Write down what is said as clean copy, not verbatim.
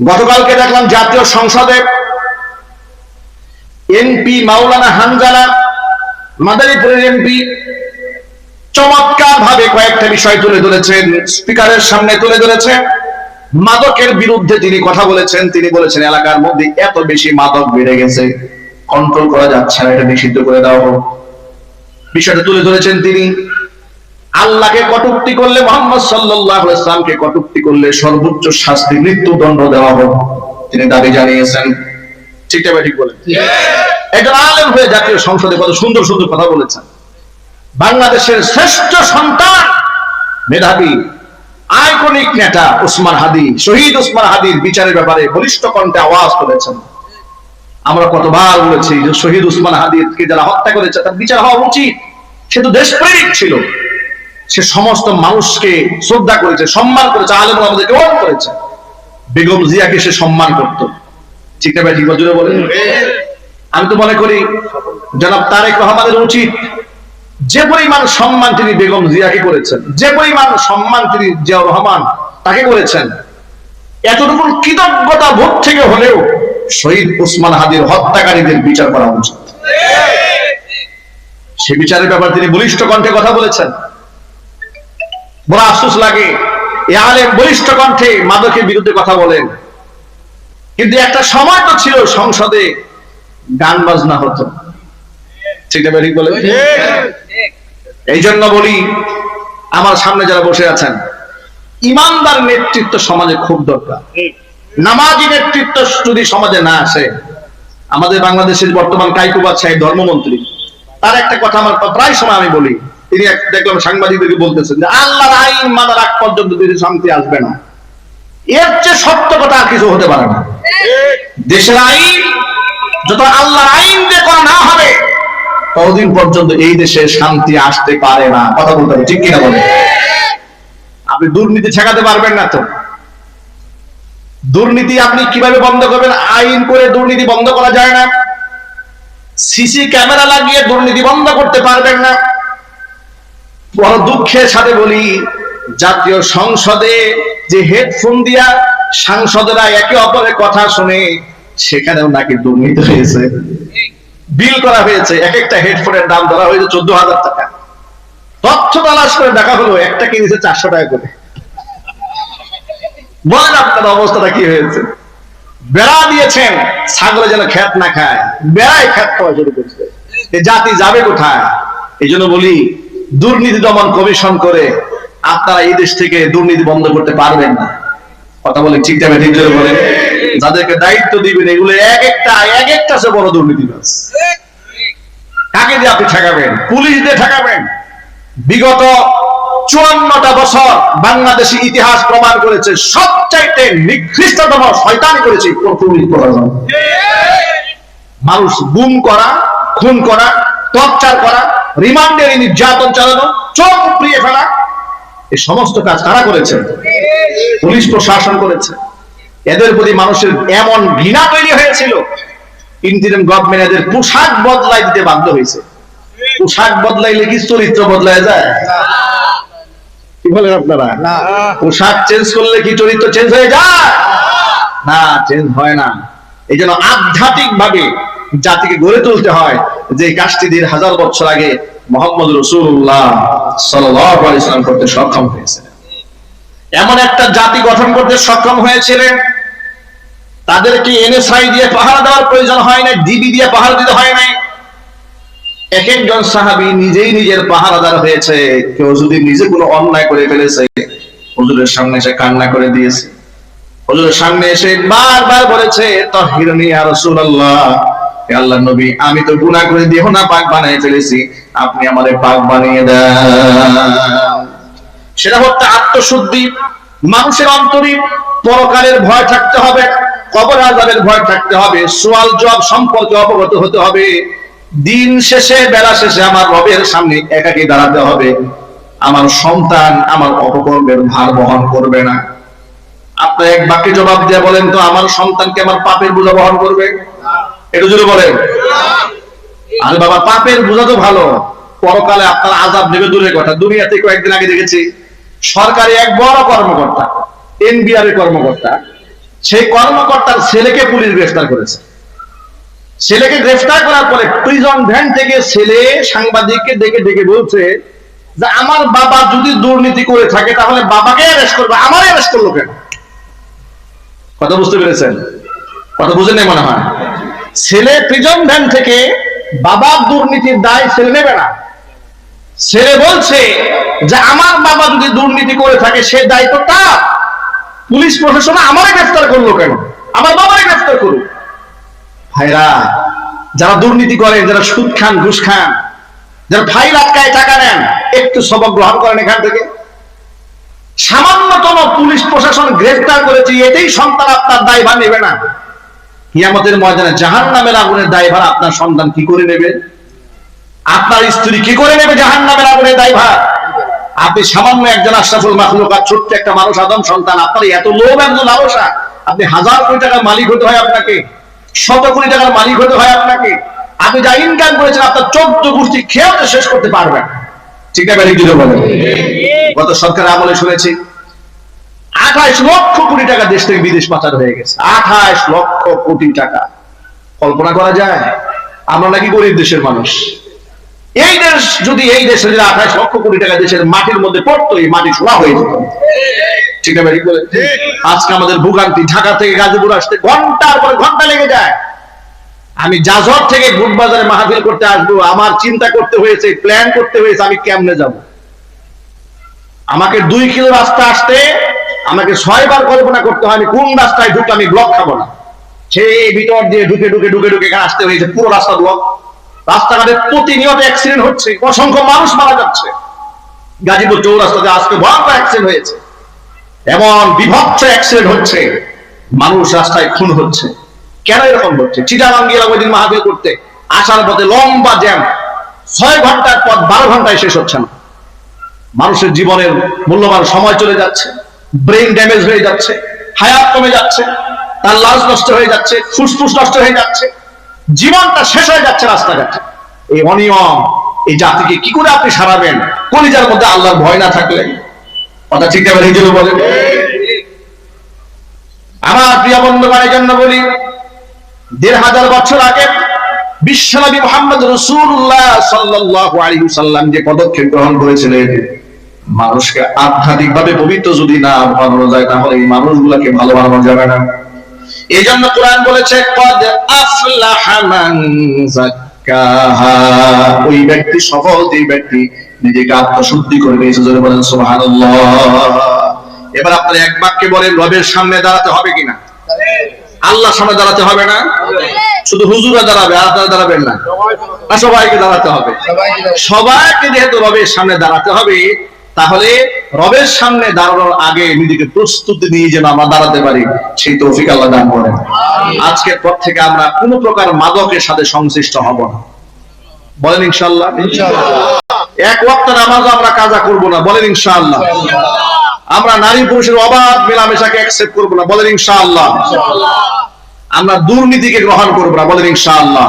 গতকালকে দেখলাম জাতীয় সংসদে এমপি মাওলানা হানজালা মাদারীপুরের এমপি চমৎকার ভাবে কয়েকটা বিষয় তুলে ধরেছেন, স্পিকারের সামনে তুলে ধরেছেন। মাদকের বিরুদ্ধে তিনি কথা বলেছেন। তিনি বলেছেন এলাকার মধ্যে এত বেশি মাদক বেড়ে গেছে, কন্ট্রোল করা যাচ্ছে না, এটা নিষিদ্ধ করে দেওয়া হোক। বিষয়টা তুলে ধরেছেন তিনি। আল্লাহকে কটূক্তি করলে, মুহাম্মদ সাল্লাল্লাহু আলাইহি ওয়াসাল্লামকে কটূক্তি করলে সর্বোচ্চ শাস্তি মৃত্যুদণ্ড দেওয়া হোক তিনি দাবি জানিয়েছেন। ঠিক না ঠিক বলেন? একজন আলেম হয়ে জাতীয় সংসদে কত সুন্দর সুন্দর কথা বলেছেন। বাংলাদেশের শ্রেষ্ঠ সন্তান, মেধাবী, আইকনিক নেতা ওসমান হাদি, শহীদ ওসমান হাদির বিচারের ব্যাপারে বলিষ্ঠ কণ্ঠে আওয়াজ তুলেছেন। আমরা কতবার বলেছি যে শহীদ ওসমান হাদিকে যারা হত্যা করেছে তার বিচার হওয়া উচিত। সে তো দেশপ্রেমিক ছিল, সে সমস্ত মানুষকে শ্রদ্ধা করেছে, সম্মান করেছে, আলেম আমাদেরকে ওয়ার্ন করেছে। বেগম জিয়াকে সে সম্মান করত। ঠিক না ভাই? ঠিক বলেন। আমি তো মনে করি জনাব তারেক রহমানের উচিত যে পরিমাণ সম্মান তিনি বেগম জিয়াকে করেছেন, যে পরিমাণ সম্মান তিনি জিয়াউর রহমান তাকে করেছেন, এতটুকু কৃতজ্ঞতা বোধ থেকে হলেও শহীদ ওসমান হাদির হত্যাকারীদের বিচার করা উচিত। সে বিচারের ব্যাপারে তিনি বলিষ্ঠ কণ্ঠে কথা বলেছেন। বড় আফসোস লাগে এ আলেম বলিষ্ঠ কণ্ঠে মাদকের বিরুদ্ধে কথা বলেন, কিন্তু একটা সময় তো ছিল সংসদে গান বাজনা হতো। ঠিক না ঠিক বলে? এই জন্য বলি, আমার সামনে যারা বসে আছেন, ইমানদার নেতৃত্ব সমাজে খুব দরকার। নামাজি নেতৃত্ব যদি সমাজে না আসে, আমাদের বাংলাদেশের বর্তমান কাইকুবাদ সাহেব ধর্মমন্ত্রী, তার একটা কথা আমার প্রায় সময় আমি বলি, তিনি দেখলাম সাংবাদিকদেরকে বলতেছেন যে আল্লাহর আইন মানার আগ পর্যন্ত যদি শান্তি আসবে না। এর চেয়ে সত্য কথা আর কিছু হতে পারে না। দেশের আইন যত আল্লাহর আইন দিয়ে করা না হবে ততদিন পর্যন্ত এই দেশে শান্তি আসতে পারে না। কথা বলতে হবে, ঠিক কিনা বলেন? আপনি দুর্নীতি ঠেকাতে পারবেন না। তো দুর্নীতি আপনি কিভাবে বন্ধ করবেন? আইন করে দুর্নীতি বন্ধ করা যায় না। সিসি ক্যামেরা লাগিয়ে দুর্নীতি বন্ধ করতে পারবেন না। বড় দুঃখের সাথে বলি, জাতীয় সংসদে যে হেডফোন দিয়া সাংসদরা একে অপরের কথা শুনে, সেখানেও নাকি দুর্নীতি হয়েছে, বিল করা হয়েছে। এক একটা হেডফোনের দাম ধরা হয়েছে 14,000 টাকা। তথ্য তালাশ করে দেখা হলো একটা কিনেছে 400 টাকা করে। বলেন আপনার অবস্থাটা কি হয়েছে? বেড়া দিয়েছেন ছাগলে যেন খেত না খায়, বেড়ায় খেত খাওয়া শুরু করছে। এই জাতি যাবে কোথায়? এই জন্য বলি, দুর্নীতি দমন কমিশন করে আপনারা এই দেশ থেকে দুর্নীতি বন্ধ করতে পারবেন না। কথা বলেন, ঠিক যাবে? ঠিক বলে যাদেরকে দায়িত্ব দিবেন, এগুলো এক একটা সে বড় দুর্নীতিবাজ। কাকে দিয়ে আপনি ঠেকাবেন? পুলিশ দিয়ে ঠেকাবেন? বিগত 54টা বছর বাংলাদেশি ইতিহাস প্রমাণ করেছে সবচাইতে নিকৃষ্টতম শয়তানি করেছে পুলিশ প্রশাসন। মানুষ গুম করা, খুন করা, টর্চার করা, রিমান্ডে নির্যাতন চালানো, চোখ উপড়িয়ে ফেলা, এই সমস্ত কাজ কারা করেছে? পুলিশ প্রশাসন করেছে। এদের প্রতি মানুষের এমন ঘৃণা তৈরি হয়েছিল, ইন্টারিম গভর্নমেন্ট এদের পোশাক বদলাই দিতে বাধ্য হয়েছে। পোশাক বদলাইলে কি চরিত্র বদলায় যায়? কি বলেন আপনারা? পোশাক চেঞ্জ করলে কি চরিত্র চেঞ্জ হয়ে যায়? না, চেঞ্জ হয় না। এই জন্য আধ্যাত্মিক ভাবে জাতিকে গড়ে তুলতে হয়, যে কাজটি 1000 বছর আগে মুহাম্মদ রাসূলুল্লাহ সাল্লাল্লাহু আলাইহি ওয়াসাল্লাম করতে সক্ষম হয়েছিলেন। এমন একটা জাতি গঠন করতে সক্ষম হয়েছিলেন, তাদেরকে এনএসআই দিয়ে পাহারা দেওয়ার প্রয়োজন হয় না, ডিবি দিয়ে পাহারা দিতে হয় নাই। এক একজন সাহাবী নিজেই নিজের পাহারাদার হয়েছে। কেউ যদি নিজে কোনো অন্যায় করে ফেলেছে, হুজুরের সামনে এসে কান্না করে দিয়েছে। হুজুরের সামনে এসে বারবার বলেছে, তাহিরনি ইয়া রাসূলুল্লাহ, হে আল্লাহর নবী, আমি তো গুনাহ করে দিয়ে না পাক বানিয়ে ফেলেছি, আপনি আমাদের পাক বানিয়ে দেন। সেটা হচ্ছে আত্মশুদ্ধি। মানুষের অন্তরে পরকালের ভয় থাকতে হবে, কবর আযাবের ভয় থাকতে হবে, সওয়াল জবাব সম্পর্কে অবগত হতে হবে। দিন শেষে, বেলা শেষে আমার রবের সামনে একাকী দাঁড়াতে হবে। আমার সন্তান আমার অপকর্মের ভার বহন করবে না। আপনি এক বাক্যে জবাব দিয়ে বলেন তো, আমার সন্তানকে আমার পাপের বোঝা বহন করবে? একটু জোরে বলেন। আরে বাবা, পাপের বোঝা তো ভালো, পরকালে আপনার আযাব নেবে দূরের কথা। দুনিয়াতে কয়েকদিন আগে দেখেছি, সরকারি এক বড় কর্মকর্তা, এনবিআর এর কর্মকর্তা, সেই কর্মকর্তার ছেলেকে পুলিশ গ্রেফতার করেছে। ছেলেকে গ্রেফতার করার পরে প্রিজন ভ্যান থেকে ছেলে সাংবাদিককে ডেকে ডেকে বলছে যে আমার বাবা যদি দুর্নীতি করে থাকে তাহলে বাবাকে অ্যারেস্ট করবে, আমার অ্যারেস্ট করলো কেন? কথা বুঝতে পেরেছেন? কথা বুঝেন নাই মনে হয়। ছেলে প্রিজন ভ্যান থেকে বাবার দুর্নীতির দায় ছেলে নেবে না। ছেলে বলছে যে আমার বাবা যদি দুর্নীতি করে থাকে সে দায়িত্ব তার, পুলিশ প্রশাসন আমারে গ্রেফতার করলো কেন? আমার বাবারে গ্রেফতার করুক। ভাইরা, যারা দুর্নীতি করেন, যারা সুদ খান, ঘুষ খান, যারা ফাইল আটকায় টাকা নেন, একটু সবক গ্রহণ করেন এখান থেকে। সামান্যতম পুলিশ প্রশাসন গ্রেফতার করেছে, এতেই সন্তান আপনার দায়ভার নেবে না। কিয়ামতের ময়দানে জাহান্নামের আগুনের দায়ভার আপনার সন্তান কি করে নেবে? আপনার স্ত্রী কি করে নেবে জাহান্নামের আগুনের দায়ভার? আপনি সামান্য একজন আশরাফুল মাখলুকাত, ছোট্ট একটা মানুষ, আদম সন্তান, আপনার এত লোভ, এত লালসা, আপনি হাজার কোটি টাকার মালিক হতে হয় আপনাকে, শত কোটি টাকার মালিক হতে হয় আপনাকে। আপনি যা ইনকাম করেছেন আপনার 14 গোষ্ঠী খেয়ে শেষ করতে পারবেন। ঠিক না? বলেন। গত সরকার আমলে শুনেছি 28 লক্ষ কোটি টাকা দেশ থেকে বিদেশ পাচার হয়ে গেছে। 28 লক্ষ কোটি টাকা। কল্পনা করা যায়? আমরা নাকি গরিব দেশের মানুষ। এই দেশ যদি, এই দেশে যদি 28 লক্ষ কোটি টাকা দেশের মাটির মধ্যে পড়তো, এই মাটি সোনা হয়ে যেত। ঠিক না? আজকে আমাদের ভোগান্তি, ঢাকা থেকে গাজীপুর আসতে ঘন্টার পর ঘন্টা লেগে যায়। আমি জাজর থেকে গুটবাজারে মাহফিল করতে আসবো, আমার চিন্তা করতে হয়েছে, প্ল্যান করতে হয়েছে আমি কেমনে যাব। আমাকে 2 কিলো রাস্তা আসতে আমাকে 6 বার কল্পনা করতে হয় আমি কোন রাস্তায় ঢুকে আমি ব্লক খাবো না। সেই ভিতর দিয়ে ঢুকে ঢুকে ঢুকে ঢুকে এখানে আসতে হয়েছে, পুরো রাস্তা ব্লক। রাস্তাঘাটে প্রতিনিয়ত অ্যাক্সিডেন্ট হচ্ছে, অসংখ্য মানুষ মারা যাচ্ছে। গাজীপুর চৌরাস্তাতে আজকে ভয়ঙ্কর অ্যাক্সিডেন্ট হয়েছে, এমন বিভৎস অ্যাক্সিডেন্ট হচ্ছে, মানুষ রাস্তায় খুন হচ্ছে। কেন এরকম হচ্ছে? চিটাগাং গেলাম ওই দিন মাহফিল করতে, আসার পথে লম্বা জ্যাম, 6 ঘন্টার পথ 12 ঘন্টায় শেষ হচ্ছে না। মানুষের জীবনের মূল্যবান সময় চলে যাচ্ছে, ব্রেন ড্যামেজ হয়ে যাচ্ছে, হায়াত কমে যাচ্ছে, তার লাশ নষ্ট হয়ে যাচ্ছে, ফুসফুস নষ্ট হয়ে যাচ্ছে, জীবনটা শেষ হয়ে যাচ্ছে রাস্তাঘাটে। এই অনিয়ম, এই জাতিকে কি করে আপনি সারাবেন কলিজার মধ্যে আল্লাহর ভয় না থাকলে? কথা ঠিক না? এই জন্য বলেন। আমার প্রিয় বন্ধুগণের জন্য বলি, 1500 বছর আগে বিশ্বনবী মুহাম্মদ রাসূলুল্লাহ সাল্লাল্লাহু আলাইহি ওয়াসাল্লাম যে পদক্ষেপ গ্রহণ করেছিলেন, মানুষকে আধ্যাত্মিকভাবে পবিত্র যদি না বানানো যায় তাহলে এই মানুষগুলোকে ভালো বানানো যাবে না। এই জন্য কোরআন বলেছে কদ আফলাহা মান যাক্কাহা, ওই ব্যক্তি সফল যে ব্যক্তি নিজেকে আত্মশুদ্ধি করে নিয়েছে। জোরে বলেন সুবহানাল্লাহ। এবার আপনারা এক বাক্যে বলেন, রবের সামনে দাঁড়াতে হবে কিনা? আল্লাহর সামনে দাঁড়াতে হবে না? শুধু হুজুরা দাঁড়াবে, আর আপনারা দাঁড়াবেন না? সবাইকে দাঁড়াতে হবে। সবাইকে যেহেতু রবের সামনে দাঁড়াতে হবে, তাহলে রবের সামনে দাঁড়ানোর আগে নিজেকে প্রস্তুতি নিয়ে যেন আমরা দাঁড়াতে পারি, সেই তৌফিক আল্লাহ দান করেন। আজকের পর থেকে আমরা কোন প্রকার মাদকের সাথে সংশ্লিষ্ট হব না। বলেন ইনশাআল্লাহ। এক ওয়াক্ত নামাজ আমরা কাজা করব না। বলেন ইনশাআল্লাহ। আমরা নারী পুরুষের অবাধ মেলামেশাকে অ্যাকসেপ্ট করব না। বলেন ইনশাআল্লাহ। আমরা দুর্নীতিকে গ্রহণ করব না। বলেন ইনশাআল্লাহ।